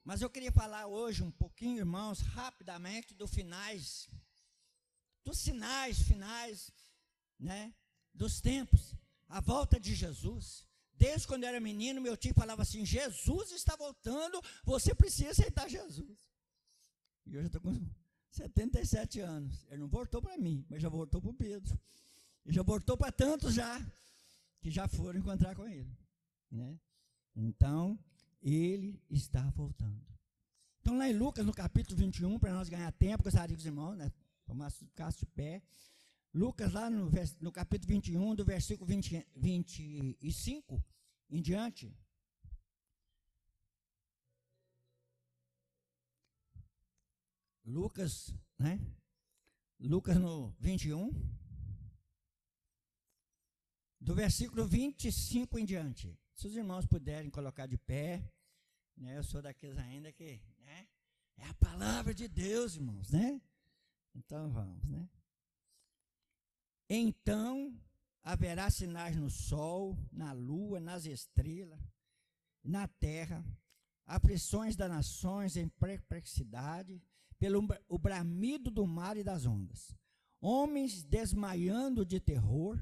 Mas eu queria falar hoje um pouquinho, irmãos, rapidamente, dos sinais finais, né, dos tempos, a volta de Jesus. Desde quando eu era menino, meu tio falava assim: Jesus está voltando, você precisa aceitar Jesus. E hoje eu estou com 77 anos. Ele não voltou para mim, mas já voltou para o Pedro. E já voltou para tantos já, que já foram encontrar com ele, né? Então, ele está voltando. Então, lá em Lucas, no capítulo 21, para nós ganhar tempo, gostaria que os irmãos, né, ficassem de pé. Lucas, lá no capítulo 21, do versículo 25 em diante. Lucas, né? Lucas no 21, do versículo 25 em diante. Se os irmãos puderem colocar de pé, né? Eu sou daqueles ainda que, né, é a palavra de Deus, irmãos, né? Então vamos, né? Então haverá sinais no sol, na lua, nas estrelas, na terra, aflições das nações em perplexidade, pelo o bramido do mar e das ondas, homens desmaiando de terror,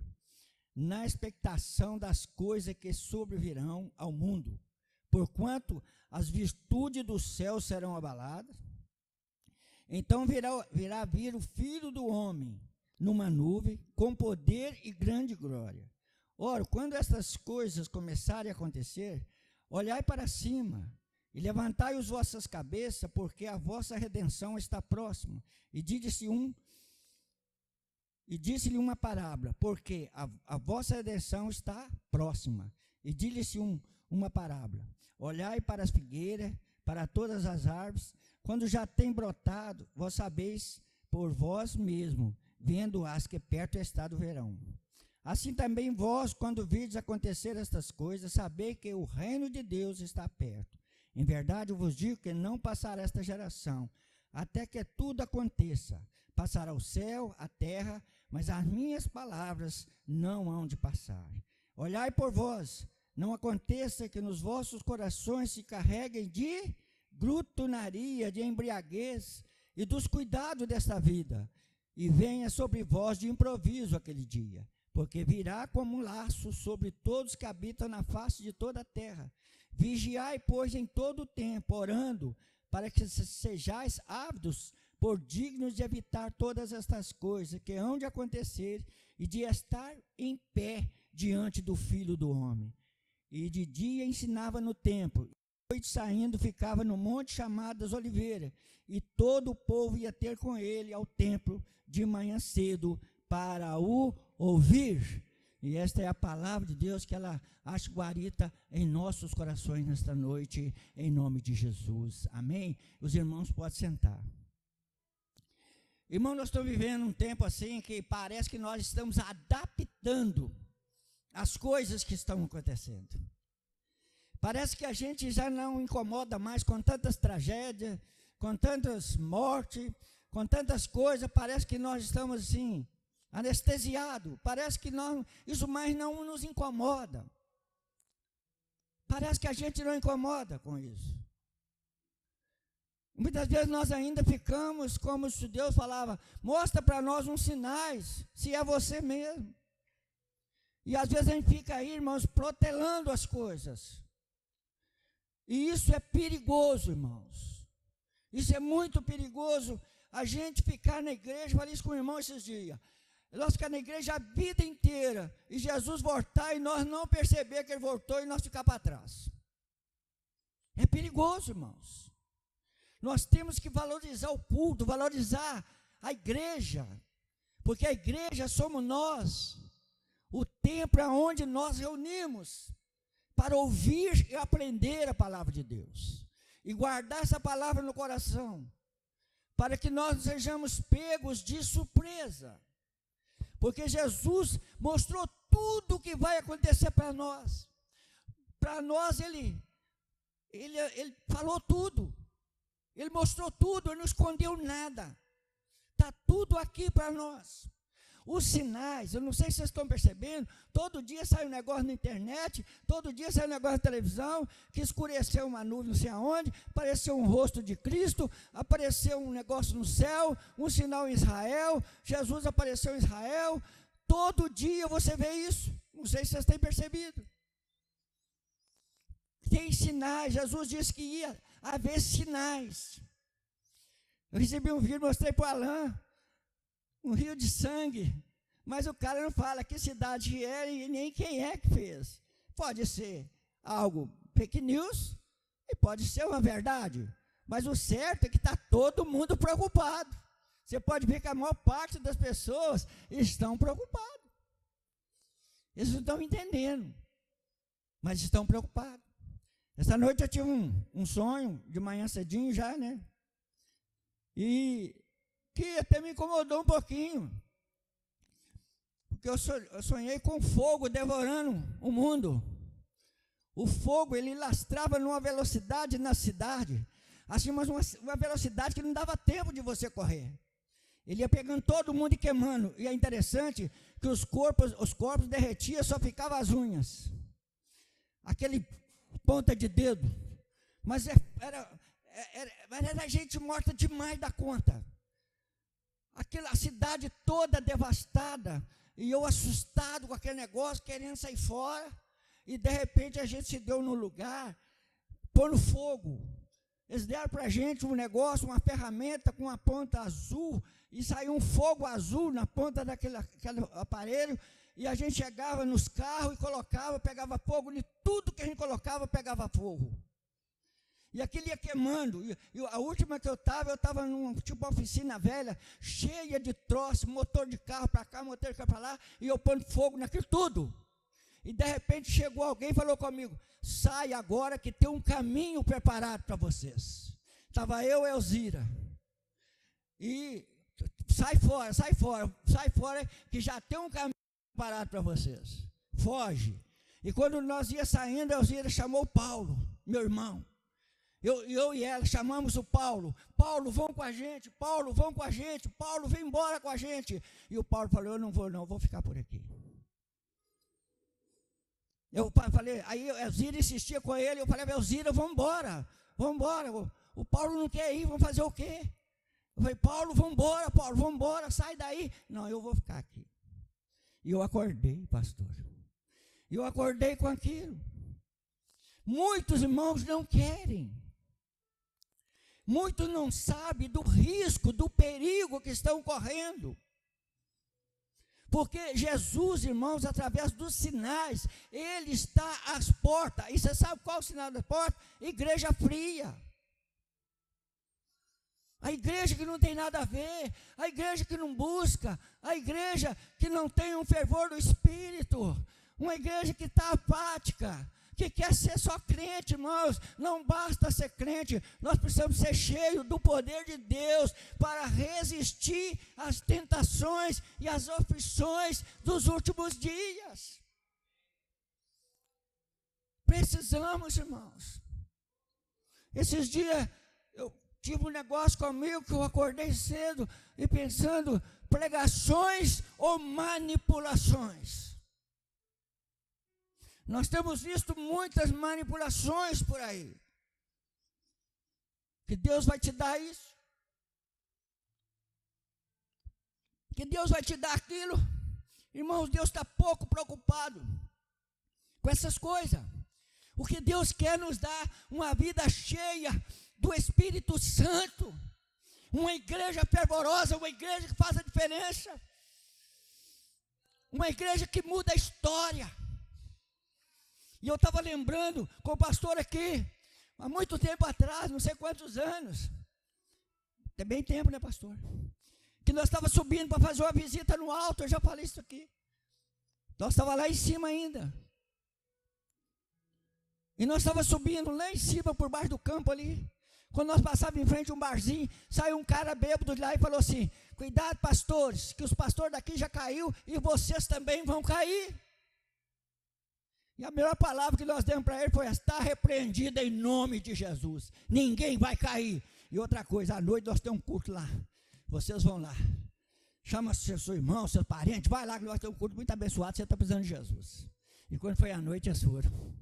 na expectação das coisas que sobrevirão ao mundo, porquanto as virtudes do céu serão abaladas. Então virá vir o Filho do Homem numa nuvem, com poder e grande glória. Ora, quando estas coisas começarem a acontecer, olhai para cima e levantai as vossas cabeças, porque a vossa redenção está próxima. E disse-lhe uma parábola, porque a vossa redenção está próxima. E disse-lhe uma parábola: olhai para as figueiras, para todas as árvores, quando já têm brotado, vós sabeis por vós mesmo, vendo-as que perto está do verão. Assim também vós, quando virdes acontecer estas coisas, sabei que o reino de Deus está perto. Em verdade eu vos digo que não passará esta geração, até que tudo aconteça. Passará o céu, a terra, mas as minhas palavras não hão de passar. Olhai por vós, não aconteça que nos vossos corações se carreguem de glutonaria, de embriaguez e dos cuidados desta vida, e venha sobre vós de improviso aquele dia, porque virá como um laço sobre todos que habitam na face de toda a terra. Vigiai, pois, em todo o tempo, orando, para que sejais ávidos por dignos de evitar todas estas coisas que hão de acontecer e de estar em pé diante do Filho do Homem. E de dia ensinava no templo, e noite saindo ficava no monte chamado das Oliveiras, e todo o povo ia ter com ele ao templo de manhã cedo para o ouvir. E esta é a palavra de Deus, que ela acha guarita em nossos corações nesta noite, em nome de Jesus. Amém? Os irmãos podem sentar. Irmão, nós estamos vivendo um tempo assim que parece que nós estamos adaptando as coisas que estão acontecendo. Parece que a gente já não incomoda mais com tantas tragédias, com tantas mortes, com tantas coisas. Parece que nós estamos assim, anestesiados. Parece que isso mais não nos incomoda. Parece que a gente não incomoda com isso. Muitas vezes nós ainda ficamos, como se Deus falava, mostra para nós uns sinais, se é você mesmo. E às vezes a gente fica aí, irmãos, protelando as coisas. E isso é perigoso, irmãos. Isso é muito perigoso, a gente ficar na igreja. Falei isso com o irmão esses dias. Nós ficar na igreja a vida inteira, e Jesus voltar, e nós não perceber que ele voltou, e nós ficar para trás. É perigoso, irmãos. Nós temos que valorizar o culto, valorizar a igreja, porque a igreja somos nós, o templo é onde nós reunimos, para ouvir e aprender a palavra de Deus, e guardar essa palavra no coração, para que nós não sejamos pegos de surpresa, porque Jesus mostrou tudo o que vai acontecer para nós. Para nós ele falou tudo, ele mostrou tudo, ele não escondeu nada, está tudo aqui para nós. Os sinais, eu não sei se vocês estão percebendo, todo dia sai um negócio na internet, todo dia sai um negócio na televisão, que escureceu uma nuvem não sei aonde, apareceu um rosto de Cristo, apareceu um negócio no céu, um sinal em Israel, Jesus apareceu em Israel, todo dia você vê isso, não sei se vocês têm percebido. Tem sinais, Jesus disse que ia haver sinais. Eu recebi um vídeo, mostrei para o Alain, um rio de sangue, mas o cara não fala que cidade é e nem quem é que fez. Pode ser algo fake news e pode ser uma verdade, mas o certo é que está todo mundo preocupado. Você pode ver que a maior parte das pessoas estão preocupadas. Eles não estão entendendo, mas estão preocupados. Essa noite eu tive um sonho, de manhã cedinho já, né? E que até me incomodou um pouquinho, porque eu sonhei com fogo devorando o mundo. O fogo, ele lastrava numa velocidade na cidade, assim, mas uma velocidade que não dava tempo de você correr. Ele ia pegando todo mundo e queimando, e é interessante que os corpos derretiam, só ficavam as unhas, aquele ponta de dedo, mas era gente morta demais da conta. A cidade toda devastada, e eu assustado com aquele negócio, querendo sair fora, e de repente a gente se deu no lugar, pondo fogo. Eles deram para a gente um negócio, uma ferramenta com uma ponta azul, e saiu um fogo azul na ponta daquele aparelho, e a gente chegava nos carros e colocava, pegava fogo, e tudo que a gente colocava pegava fogo. E aquilo ia queimando, e a última que eu estava numa tipo oficina velha, cheia de troço, motor de carro para cá, motor de carro para lá, e eu pondo fogo naquilo tudo. E de repente chegou alguém e falou comigo, sai agora que tem um caminho preparado para vocês. Estava eu e Elzira. E sai fora, que já tem um caminho preparado para vocês. Foge. E quando nós ia saindo, Elzira chamou o Paulo, meu irmão. Eu e ela chamamos o Paulo. Paulo, vão com a gente. Paulo, vão com a gente. Paulo, vem embora com a gente. E o Paulo falou, eu não vou ficar por aqui. Eu falei, aí a Elzira insistia com ele, eu falei, Elzira, vamos embora. O Paulo não quer ir, vamos fazer o quê? Eu falei, Paulo, vamos embora, sai daí. Não, eu vou ficar aqui. E eu acordei, pastor. E eu acordei com aquilo. Muitos irmãos não querem. Muitos não sabem do risco, do perigo que estão correndo. Porque Jesus, irmãos, através dos sinais, Ele está às portas. E você sabe qual é o sinal da porta? Igreja fria. A igreja que não tem nada a ver, a igreja que não busca, a igreja que não tem um fervor do Espírito, uma igreja que está apática, que quer ser só crente, irmãos. Não basta ser crente, nós precisamos ser cheios do poder de Deus para resistir às tentações e às aflições dos últimos dias. Precisamos, irmãos. Esses dias eu tive um negócio comigo que eu acordei cedo e pensando, pregações ou manipulações? Nós temos visto muitas manipulações por aí. Que Deus vai te dar isso. Que Deus vai te dar aquilo. Irmãos, Deus está pouco preocupado com essas coisas. O que Deus quer nos dar uma vida cheia do Espírito Santo. Uma igreja fervorosa, uma igreja que faz a diferença. Uma igreja que muda a história. E eu estava lembrando com o pastor aqui, há muito tempo atrás, não sei quantos anos, tem bem tempo, né, pastor? Que nós estávamos subindo para fazer uma visita no alto, eu já falei isso aqui. Nós estávamos lá em cima ainda. E nós estávamos subindo lá em cima, por baixo do campo ali. Quando nós passávamos em frente a um barzinho, saiu um cara bêbado de lá e falou assim, cuidado, pastores, que os pastores daqui já caiu e vocês também vão cair. E a melhor palavra que nós demos para ele foi, está repreendida em nome de Jesus. Ninguém vai cair. E outra coisa, à noite nós temos um culto lá. Vocês vão lá. Chama seu irmão, seu parente, vai lá que nós temos um culto muito abençoado, você está precisando de Jesus. E quando foi à noite, eles foram.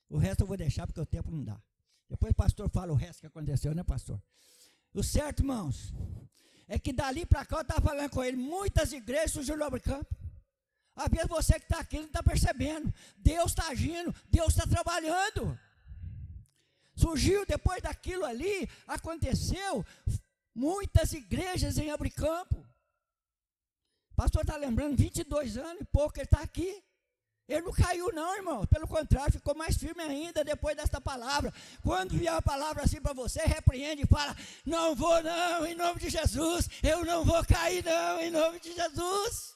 O resto eu vou deixar porque o tempo não dá. Depois o pastor fala o resto que aconteceu, né, pastor? O certo, irmãos, é que dali para cá eu estava falando com ele, muitas igrejas surgiram no Nobre Campo. Às vezes você que está aqui não está percebendo. Deus está agindo, Deus está trabalhando. Surgiu depois daquilo ali, aconteceu muitas igrejas em Nobre Campo. O pastor está lembrando, 22 anos e pouco ele está aqui. Ele não caiu não, irmão, pelo contrário, ficou mais firme ainda depois desta palavra. Quando vier uma palavra assim para você, repreende e fala, não vou não, em nome de Jesus, eu não vou cair não, em nome de Jesus.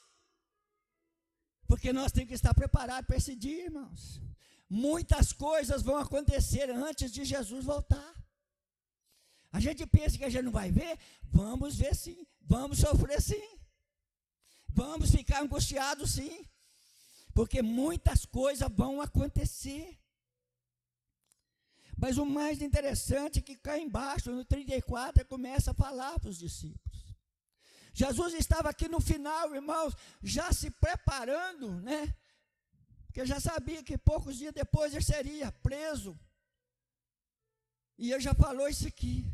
Porque nós temos que estar preparados para esse dia, irmãos. Muitas coisas vão acontecer antes de Jesus voltar. A gente pensa que a gente não vai ver, vamos ver sim, vamos sofrer sim. Vamos ficar angustiados sim. Porque muitas coisas vão acontecer. Mas o mais interessante é que cá embaixo, no 34, ele começa a falar para os discípulos. Jesus estava aqui no final, irmãos, já se preparando, né? Porque já sabia que poucos dias depois ele seria preso. E ele já falou isso aqui.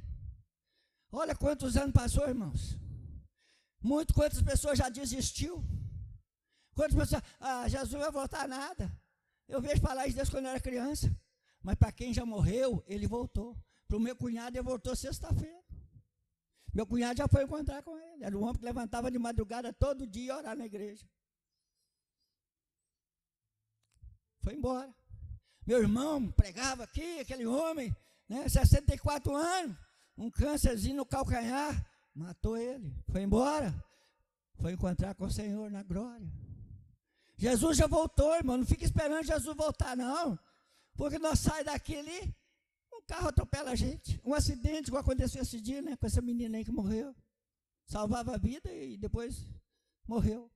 Olha quantos anos passou, irmãos. Quantas pessoas já desistiu. Quantas pessoas, Jesus não vai voltar a nada. Eu vejo falar isso desde quando eu era criança. Mas para quem já morreu, ele voltou. Para o meu cunhado, ele voltou sexta-feira. Meu cunhado já foi encontrar com ele. Era um homem que levantava de madrugada todo dia orar na igreja. Foi embora. Meu irmão pregava aqui, aquele homem, né, 64 anos, um câncerzinho no calcanhar, matou ele. Foi embora. Foi encontrar com o Senhor na glória. Jesus já voltou, irmão. Não fica esperando Jesus voltar, não. Porque nós saímos daqui ali, um carro atropela a gente. Um acidente, igual aconteceu esse dia, né? Com essa menina aí que morreu. Salvava a vida e depois morreu.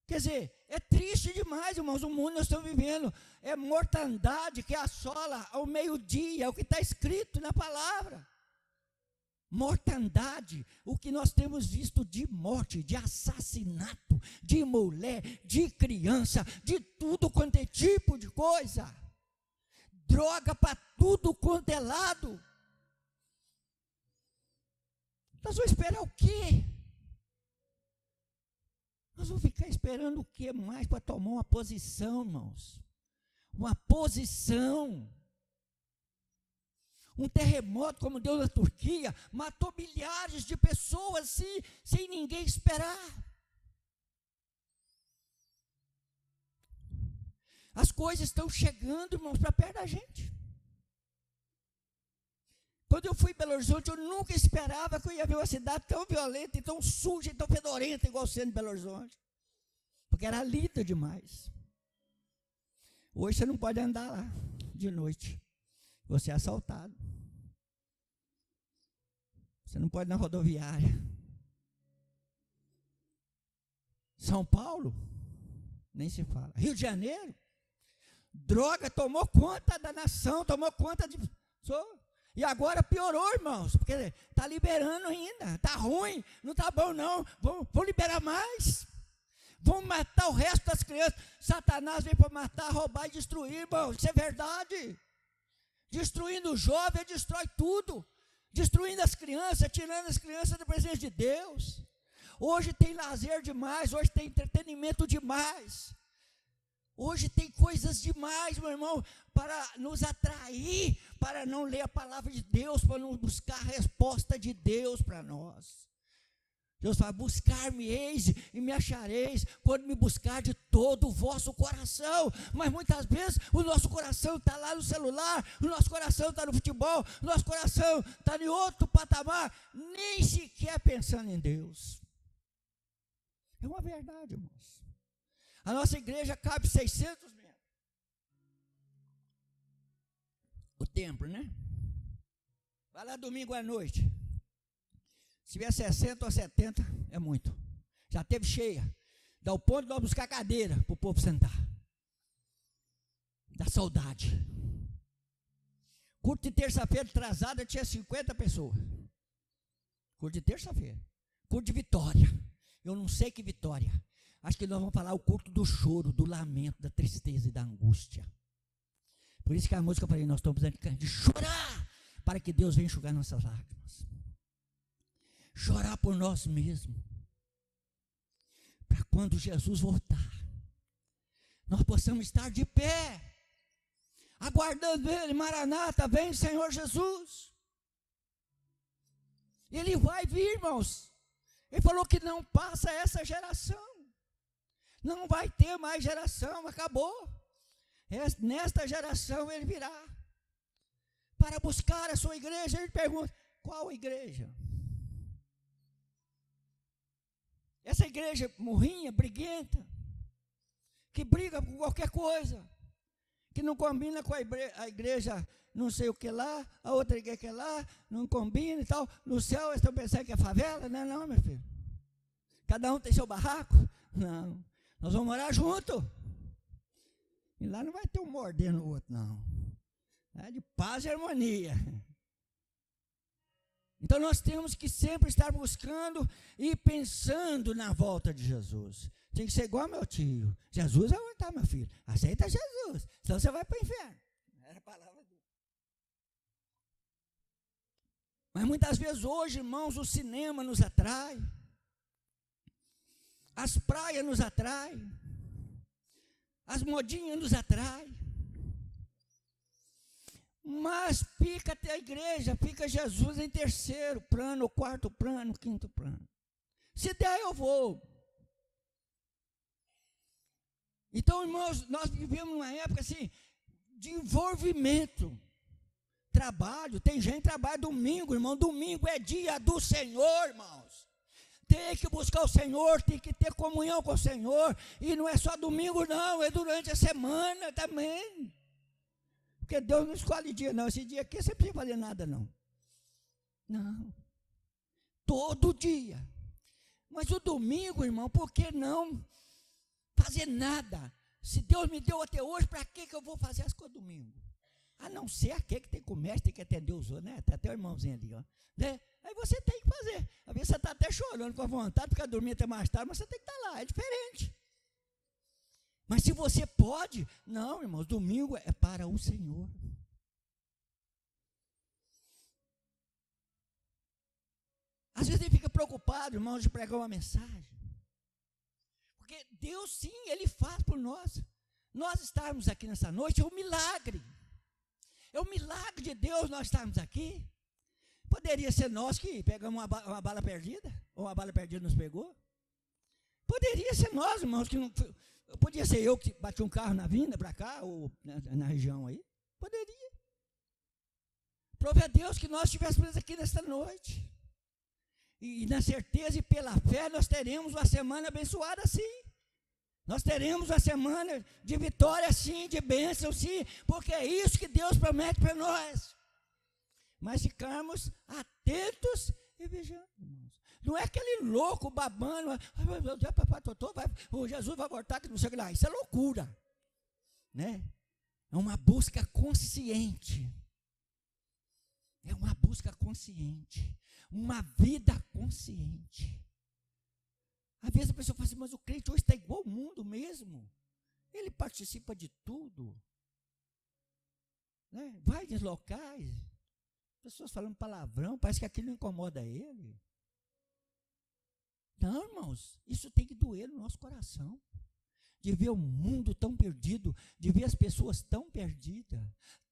Quer dizer, é triste demais, irmãos. O mundo nós estamos vivendo é mortandade que assola ao meio-dia. É o que está escrito na palavra. Mortandade, o que nós temos visto de morte, de assassinato, de mulher, de criança, de tudo quanto é tipo de coisa, droga para tudo quanto é lado. Nós vamos esperar o quê? Nós vamos ficar esperando o quê mais para tomar uma posição, irmãos? Uma posição. Um terremoto como deu na Turquia, matou milhares de pessoas assim, sem ninguém esperar. As coisas estão chegando, irmãos, para perto da gente. Quando eu fui em Belo Horizonte, eu nunca esperava que eu ia ver uma cidade tão violenta, e tão suja, e tão fedorenta, igual sendo Belo Horizonte. Porque era linda demais. Hoje você não pode andar lá de noite. Você é assaltado. Você não pode ir na rodoviária. São Paulo, nem se fala. Rio de Janeiro, droga tomou conta da nação, tomou conta de... E agora piorou, irmãos, porque está liberando ainda. Está ruim, não está bom não. Vão liberar mais. Vão matar o resto das crianças. Satanás vem para matar, roubar e destruir, irmãos. Isso é verdade. Destruindo o jovem, ele destrói tudo. Destruindo as crianças, tirando as crianças da presença de Deus. Hoje tem lazer demais, hoje tem entretenimento demais. Hoje tem coisas demais, meu irmão, para nos atrair, para não ler a palavra de Deus, para não buscar a resposta de Deus para nós. Deus fala, buscar-me-eis e me achareis, quando me buscar de todo o vosso coração. Mas muitas vezes o nosso coração está lá no celular, o nosso coração está no futebol, o nosso coração está em outro patamar, nem sequer pensando em Deus. É uma verdade, irmãos. A nossa igreja cabe 600 metros. O templo, né? Vai lá domingo à noite. Se tiver 60 ou 70, é muito. Já teve cheia. Dá o ponto de nós buscar cadeira para o povo sentar. Dá saudade. Culto de terça-feira atrasada tinha 50 pessoas. Culto de terça-feira. Culto de Vitória. Eu não sei que vitória. Acho que nós vamos falar o culto do choro, do lamento, da tristeza e da angústia. Por isso que a música eu falei, nós estamos precisando de chorar, para que Deus venha enxugar nossas lágrimas. Chorar por nós mesmos. Para quando Jesus voltar, nós possamos estar de pé, aguardando Ele. Maranata, vem Senhor Jesus. Ele vai vir, irmãos. Ele falou que não passa essa geração. Não vai ter mais geração, acabou. Nesta geração Ele virá para buscar a sua igreja. Ele pergunta, qual igreja? Essa igreja morrinha, briguenta, que briga com qualquer coisa, que não combina com a igreja não sei o que lá, a outra igreja que lá, não combina e tal. No céu eles estão pensando que é favela? Não, não, meu filho. Cada um tem seu barraco? Não. Nós vamos morar junto. E lá não vai ter um mordendo o outro, não. É de paz e harmonia. Então nós temos que sempre estar buscando e pensando na volta de Jesus. Tem que ser igual meu tio. Jesus vai voltar, meu filho. Aceita Jesus, senão você vai para o inferno. Era a palavra dele. Mas muitas vezes hoje, irmãos, o cinema nos atrai. As praias nos atraem. As modinhas nos atraem. Mas fica até a igreja, fica Jesus em terceiro plano, quarto plano, quinto plano. Se der, eu vou. Então, irmãos, nós vivemos numa época assim, de envolvimento. Trabalho, tem gente que trabalha domingo, irmão. Domingo é dia do Senhor, irmãos. Tem que buscar o Senhor, tem que ter comunhão com o Senhor. E não é só domingo, não, é durante a semana também. Porque Deus não escolhe dia, não. Esse dia aqui você não precisa fazer nada, não. Não. Todo dia. Mas o domingo, irmão, por que não fazer nada? Se Deus me deu até hoje, para que eu vou fazer as coisas domingo? A não ser aquele que tem comércio, tem que atender os outros, né? Tem até o irmãozinho ali, ó. Né? Aí você tem que fazer. Às vezes você está até chorando com a vontade, ficar dormindo até mais tarde, mas você tem que estar lá, é diferente. Mas se você pode, não, irmãos, domingo é para o Senhor. Às vezes ele fica preocupado, irmãos, de pregar uma mensagem. Porque Deus, sim, Ele faz por nós. Nós estarmos aqui nessa noite é um milagre. É um milagre de Deus nós estarmos aqui. Poderia ser nós que pegamos uma bala perdida, ou uma bala perdida nos pegou. Poderia ser nós, irmãos, que não... Podia ser eu que bati um carro na vinda para cá, ou na região aí. Poderia. Prove a Deus que nós estivéssemos aqui nesta noite. E na certeza e pela fé nós teremos uma semana abençoada sim. Nós teremos uma semana de vitória sim, de bênção sim, porque é isso que Deus promete para nós. Mas ficarmos atentos e vigiando, irmãos. Não é aquele louco babando, o Jesus vai voltar, que não sei o que lá. Isso é loucura, né? É uma busca consciente. É uma busca consciente. Uma vida consciente. Às vezes a pessoa fala assim, mas o crente hoje está igual ao mundo mesmo. Ele participa de tudo. Né? Vai nos locais. Pessoas falando palavrão, parece que aquilo não incomoda ele. Não, irmãos, isso tem que doer no nosso coração. De ver o mundo tão perdido, de ver as pessoas tão perdidas,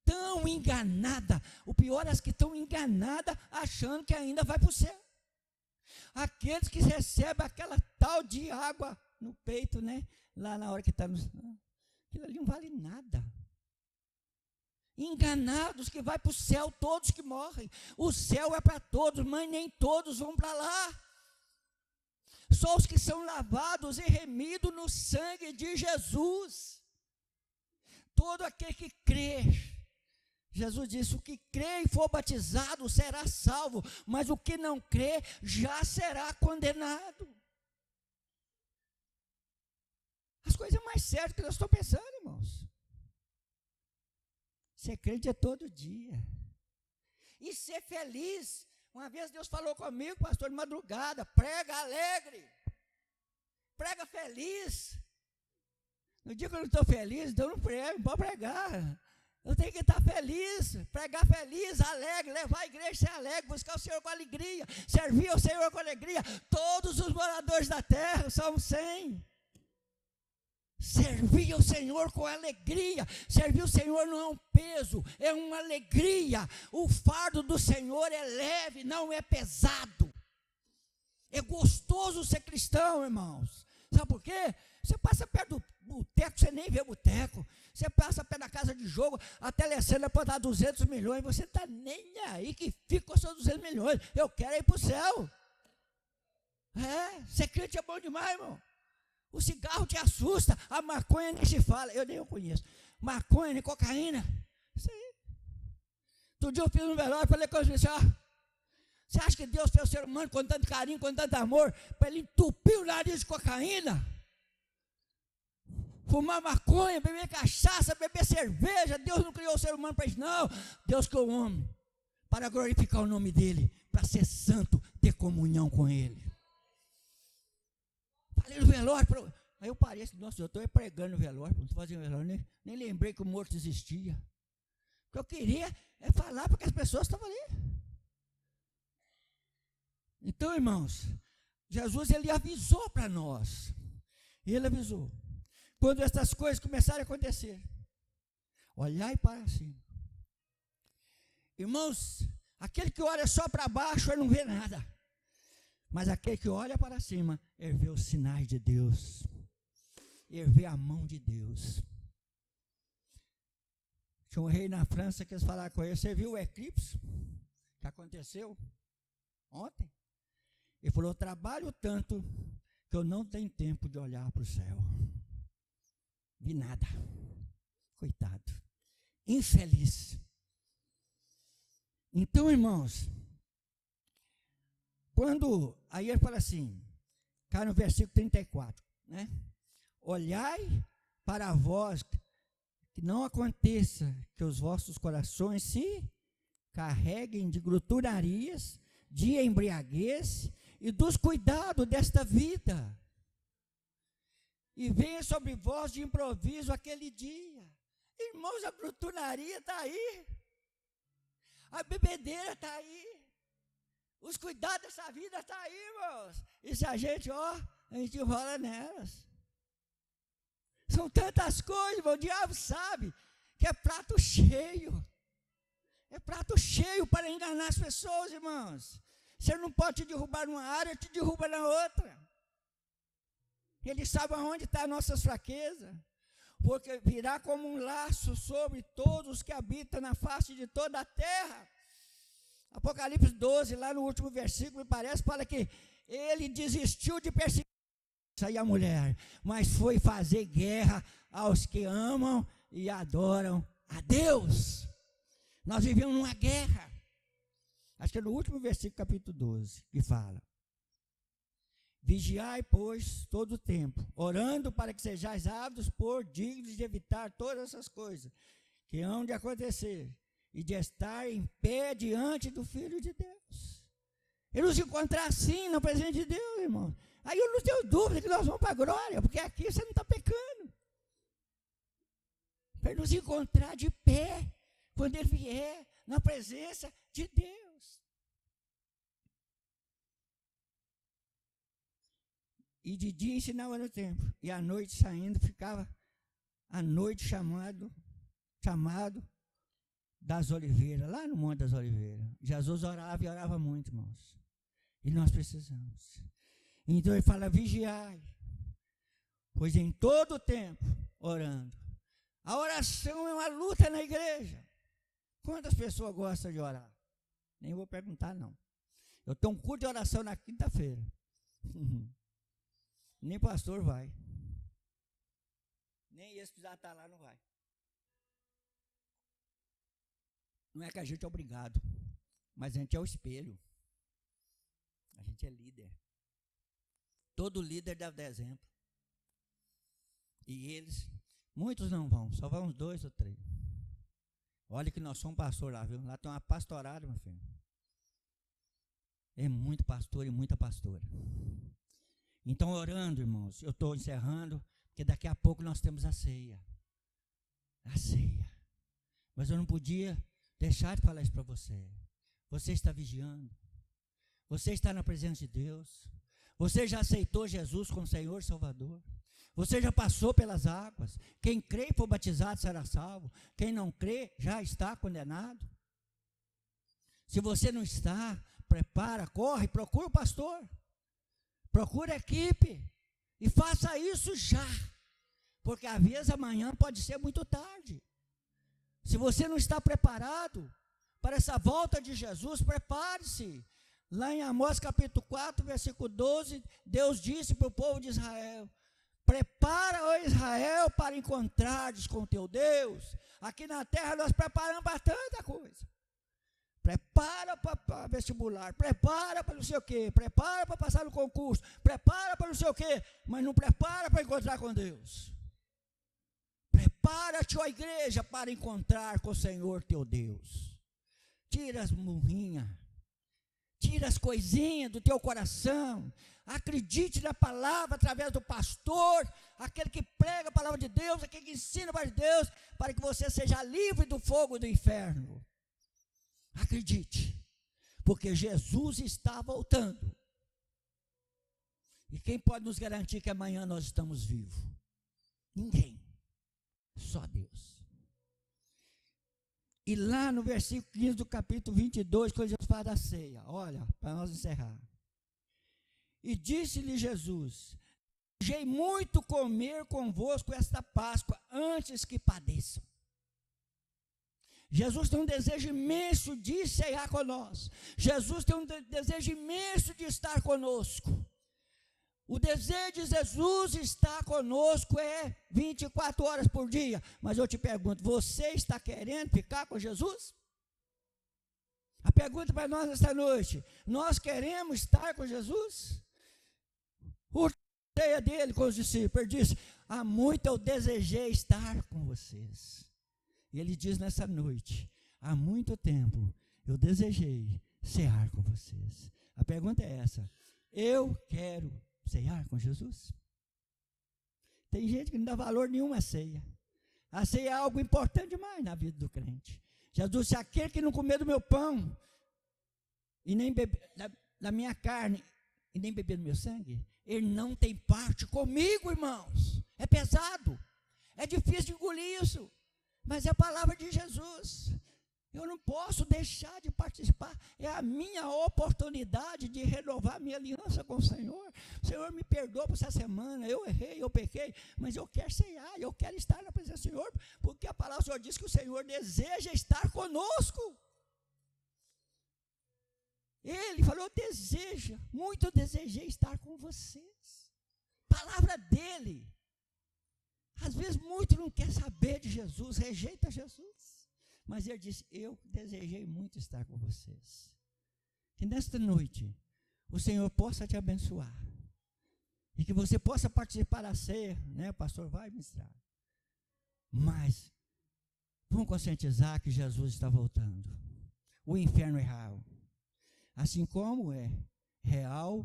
tão enganadas. O pior é as que estão enganadas, achando que ainda vai para o céu. Aqueles que recebem aquela tal de água no peito, né? Lá na hora que está no... Aquilo ali não vale nada. Enganados que vai para o céu, todos que morrem. O céu é para todos, mas nem todos vão para lá. Só os que são lavados e remidos no sangue de Jesus. Todo aquele que crê. Jesus disse, o que crê e for batizado será salvo, mas o que não crê já será condenado. As coisas mais sérias que nós estamos pensando, irmãos. Ser crente é todo dia. E ser feliz. Uma vez Deus falou comigo, pastor, de madrugada, prega alegre. Prega feliz. No dia que eu não estou feliz, então eu não prego, não pode pregar. Eu tenho que estar feliz, pregar feliz, alegre, levar a igreja a ser alegre, buscar o Senhor com alegria, servir ao Senhor com alegria. Todos os moradores da terra, Salmo 100. Servir ao Senhor com alegria. Servir ao Senhor não é um peso, é uma alegria. O fardo do Senhor é leve, não é pesado. É gostoso ser cristão, irmãos. Sabe por quê? Você passa perto do boteco, você nem vê boteco. Você passa perto da casa de jogo, a telecena pode dar 200 milhões, você está nem aí que fica com os seus 200 milhões. Eu quero ir para o céu. Ser crente é bom demais, irmão. O cigarro te assusta, a maconha nem se fala, eu nem conheço. Maconha, nem cocaína, isso aí. Outro dia eu fiz um velório, falei com os senhor, você acha que Deus fez o ser humano com tanto carinho, com tanto amor, para ele entupir o nariz de cocaína? Fumar maconha, beber cachaça, beber cerveja? Deus não criou o ser humano para isso, não. Deus criou o homem para glorificar o nome dele, para ser santo, ter comunhão com ele. Falei no velório, aí eu parei assim, nossa, eu estou pregando no velório, não estou fazendo velório, nem lembrei que o morto existia. O que eu queria é falar para que as pessoas estavam ali. Então, irmãos, Jesus, ele avisou para nós. Ele avisou. Quando essas coisas começarem a acontecer, olhai para cima. Irmãos, aquele que olha só para baixo, ele não vê nada. Mas aquele que olha para cima, ele vê os sinais de Deus. Ele vê a mão de Deus. Tinha um rei na França que eles falaram com ele, você viu o eclipse que aconteceu ontem? Ele falou, eu trabalho tanto que eu não tenho tempo de olhar para o céu. Vi nada. Coitado. Infeliz. Então, irmãos, aí ele fala assim, cá no versículo 34, né? Olhai para vós, que não aconteça que os vossos corações se carreguem de glutonarias, de embriaguez e dos cuidados desta vida. E venha sobre vós de improviso aquele dia. Irmãos, a glutonaria está aí. A bebedeira está aí. Os cuidados dessa vida estão aí, irmãos. E se a gente rola nelas. São tantas coisas, irmão, o diabo sabe que é prato cheio. É prato cheio para enganar as pessoas, irmãos. Você não pode te derrubar numa área, te derruba na outra. Ele sabe aonde estão as nossas fraquezas, porque virá como um laço sobre todos os que habitam na face de toda a terra. Apocalipse 12, lá no último versículo, me parece, fala que ele desistiu de perseguir a mulher, mas foi fazer guerra aos que amam e adoram a Deus. Nós vivemos numa guerra. Acho que é no último versículo, capítulo 12, que fala: vigiai, pois, todo o tempo, orando para que sejais ávidos por dignos de evitar todas essas coisas que hão de acontecer e de estar em pé diante do Filho de Deus. E nos encontrar assim na presença de Deus, irmão. Aí eu não tenho dúvida que nós vamos para a glória, porque aqui você não está pecando. Para nos encontrar de pé, quando Ele vier, na presença de Deus. E de dia ensinava no templo, e à noite saindo, ficava à noite chamado das Oliveiras, lá no Monte das Oliveiras. Jesus orava e orava muito, irmãos. E nós precisamos. Então ele fala, vigiai, pois em todo o tempo, orando. A oração é uma luta na igreja. Quantas pessoas gostam de orar? Nem vou perguntar, não. Eu tenho um culto de oração na quinta-feira. Nem pastor vai. Nem esse precisar estar lá, não vai. Não é que a gente é obrigado, mas a gente é o espelho. A gente é líder. Todo líder deve dar exemplo. E eles, muitos não vão, só vão uns 2 ou 3. Olha que nós somos pastor lá, viu? Lá tem uma pastorada, meu filho. É muito pastor e muita pastora. Então, orando, irmãos, eu estou encerrando, porque daqui a pouco nós temos a ceia. A ceia. Mas eu não podia deixar de falar isso para você. Você está vigiando. Você está na presença de Deus. Você já aceitou Jesus como Senhor e Salvador. Você já passou pelas águas. Quem crê e for batizado será salvo. Quem não crê já está condenado. Se você não está, prepara, corre, procura o pastor. Procura a equipe. E faça isso já. Porque às vezes amanhã pode ser muito tarde. Se você não está preparado para essa volta de Jesus, prepare-se. Lá em Amós capítulo 4, versículo 12, Deus disse para o povo de Israel: prepara, ó Israel, para encontrares com o teu Deus. Aqui na terra nós preparamos para tanta coisa. Prepara para vestibular, prepara para não sei o quê, prepara para passar no concurso, prepara para não sei o quê, mas não prepara para encontrar com Deus. Prepara-te, ó igreja, para encontrar com o Senhor teu Deus. Tira as murrinhas, tira as coisinhas do teu coração. Acredite na palavra através do pastor, aquele que prega a palavra de Deus, aquele que ensina a palavra de Deus, para que você seja livre do fogo do inferno. Acredite, porque Jesus está voltando. E quem pode nos garantir que amanhã nós estamos vivos? Ninguém, só Deus. E lá no versículo 15 do capítulo 22, quando Jesus fala da ceia, olha, para nós encerrar. E disse-lhe Jesus: desejei muito comer convosco esta Páscoa, antes que padeçam. Jesus tem um desejo imenso de ceiar conosco. Jesus tem um desejo imenso de estar conosco. O desejo de Jesus estar conosco é 24 horas por dia. Mas eu te pergunto, você está querendo ficar com Jesus? A pergunta para nós esta noite: nós queremos estar com Jesus? O ceia dele com os discípulos, ele disse: há muito eu desejei estar com vocês. E ele diz nessa noite: há muito tempo eu desejei cear com vocês. A pergunta é essa: eu quero cear com Jesus? Tem gente que não dá valor nenhum à ceia. A ceia é algo importante demais na vida do crente. Jesus disse: aquele que não comer do meu pão e nem beber da minha carne e nem beber do meu sangue, ele não tem parte comigo, irmãos. É pesado, é difícil de engolir isso, mas é a palavra de Jesus. Eu não posso deixar de participar. É a minha oportunidade de renovar minha aliança com o Senhor. O Senhor me perdoa por essa semana. Eu errei, eu pequei, mas eu quero ceiar, eu quero estar na presença do Senhor, porque a palavra do Senhor diz que o Senhor deseja estar conosco. Ele falou: deseja, muito desejei estar com vocês. Palavra dele. Às vezes muito não quer saber de Jesus, rejeita Jesus. Mas ele disse: eu desejei muito estar com vocês. Que nesta noite o Senhor possa te abençoar. E que você possa participar da ceia, né? O pastor vai ministrar. Mas vamos conscientizar que Jesus está voltando. O inferno é real. Assim como é real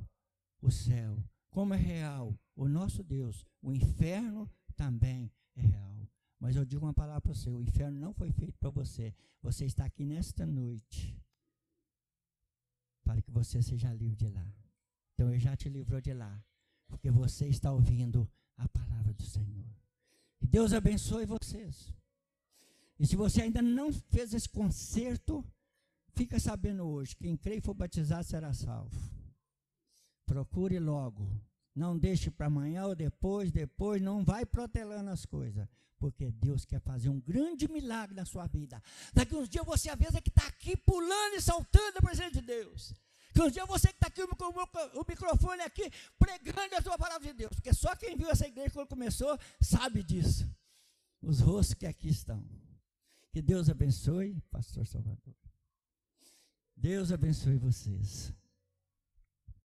o céu, como é real o nosso Deus, o inferno também é real. Mas eu digo uma palavra para você: o inferno não foi feito para você. Você está aqui nesta noite para que você seja livre de lá. Então ele já te livrou de lá, porque você está ouvindo a palavra do Senhor. Que Deus abençoe vocês. E se você ainda não fez esse concerto, fica sabendo hoje: quem crê e for batizado será salvo. Procure logo. Não deixe para amanhã ou depois, não vai protelando as coisas, porque Deus quer fazer um grande milagre na sua vida. Daqui uns dias você, às vezes, é que está aqui pulando e saltando na presença de Deus. Daqui uns dias você que está aqui o microfone aqui, pregando a sua palavra de Deus, porque só quem viu essa igreja quando começou sabe disso. Os rostos que aqui estão. Que Deus abençoe, pastor Salvador. Deus abençoe vocês.